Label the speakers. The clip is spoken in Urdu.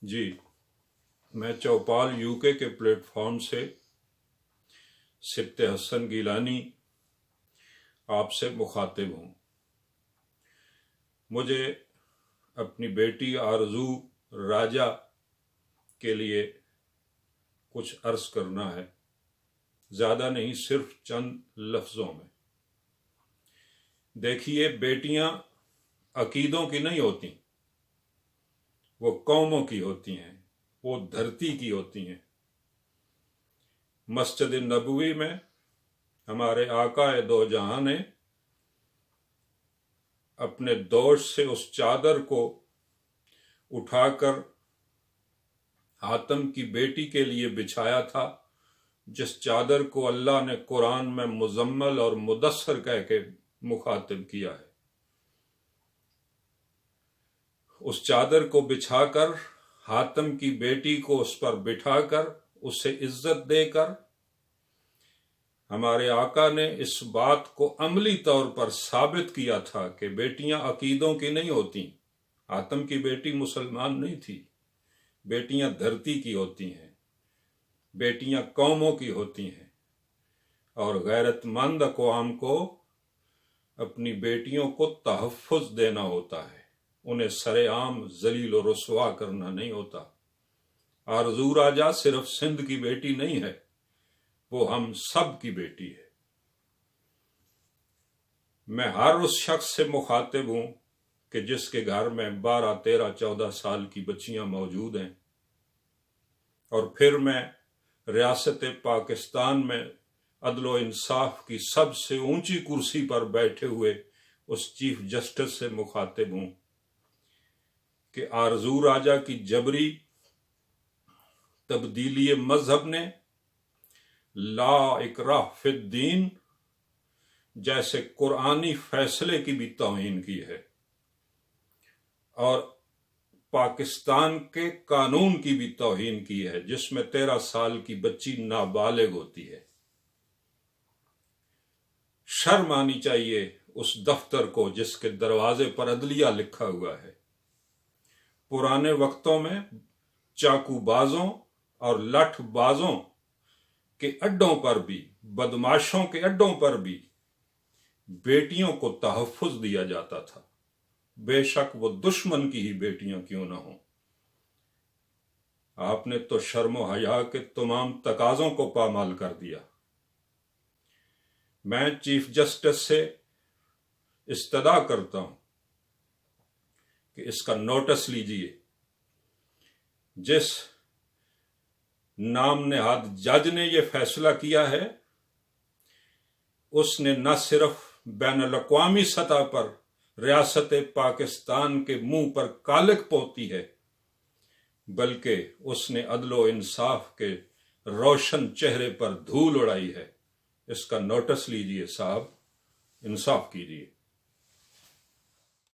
Speaker 1: جی، میں چوپال UK کے پلیٹ فارم سے سبت حسن گیلانی آپ سے مخاطب ہوں۔ مجھے اپنی بیٹی آرزو راجہ کے لیے کچھ عرض کرنا ہے، زیادہ نہیں، صرف چند لفظوں میں۔ دیکھیے، بیٹیاں عقیدوں کی نہیں ہوتی، وہ قوموں کی ہوتی ہیں، وہ دھرتی کی ہوتی ہیں۔ مسجد نبوی میں ہمارے آقا دو جہاں نے اپنے دوش سے اس چادر کو اٹھا کر حاتم کی بیٹی کے لیے بچھایا تھا، جس چادر کو اللہ نے قرآن میں مزمل اور مدثر کہہ کے مخاطب کیا ہے۔ اس چادر کو بچھا کر حاتم کی بیٹی کو اس پر بٹھا کر اسے عزت دے کر ہمارے آقا نے اس بات کو عملی طور پر ثابت کیا تھا کہ بیٹیاں عقیدوں کی نہیں ہوتی۔ حاتم کی بیٹی مسلمان نہیں تھی، بیٹیاں دھرتی کی ہوتی ہیں، بیٹیاں قوموں کی ہوتی ہیں، اور غیرت مند اقوام کو اپنی بیٹیوں کو تحفظ دینا ہوتا ہے، انہیں سر عام ذلیل و رسوا کرنا نہیں ہوتا۔ آرزو راجہ صرف سندھ کی بیٹی نہیں ہے، وہ ہم سب کی بیٹی ہے۔ میں ہر اس شخص سے مخاطب ہوں کہ جس کے گھر میں 12، 13، 14 سال کی بچیاں موجود ہیں، اور پھر میں ریاست پاکستان میں عدل و انصاف کی سب سے اونچی کرسی پر بیٹھے ہوئے اس چیف جسٹس سے مخاطب ہوں کہ آرزو راجہ کی جبری تبدیلی مذہب نے لا اکراہ فی الدین جیسے قرآنی فیصلے کی بھی توہین کی ہے، اور پاکستان کے قانون کی بھی توہین کی ہے، جس میں 13 سال کی بچی نابالغ ہوتی ہے۔ شرم آنی چاہیے اس دفتر کو جس کے دروازے پر عدلیہ لکھا ہوا ہے۔ پرانے وقتوں میں چاقو بازوں اور لٹھ بازوں کے اڈوں پر بھی، بدماشوں کے اڈوں پر بھی بیٹیوں کو تحفظ دیا جاتا تھا، بے شک وہ دشمن کی ہی بیٹیاں کیوں نہ ہوں۔ آپ نے تو شرم و حیا کے تمام تقاضوں کو پامال کر دیا۔ میں چیف جسٹس سے استدعا کرتا ہوں کہ اس کا نوٹس لیجئے۔ جس نام نہاد جج نے یہ فیصلہ کیا ہے، اس نے نہ صرف بین الاقوامی سطح پر ریاست پاکستان کے منہ پر کالک پوتی ہے، بلکہ اس نے عدل و انصاف کے روشن چہرے پر دھول اڑائی ہے۔ اس کا نوٹس لیجئے صاحب، انصاف کیجئے۔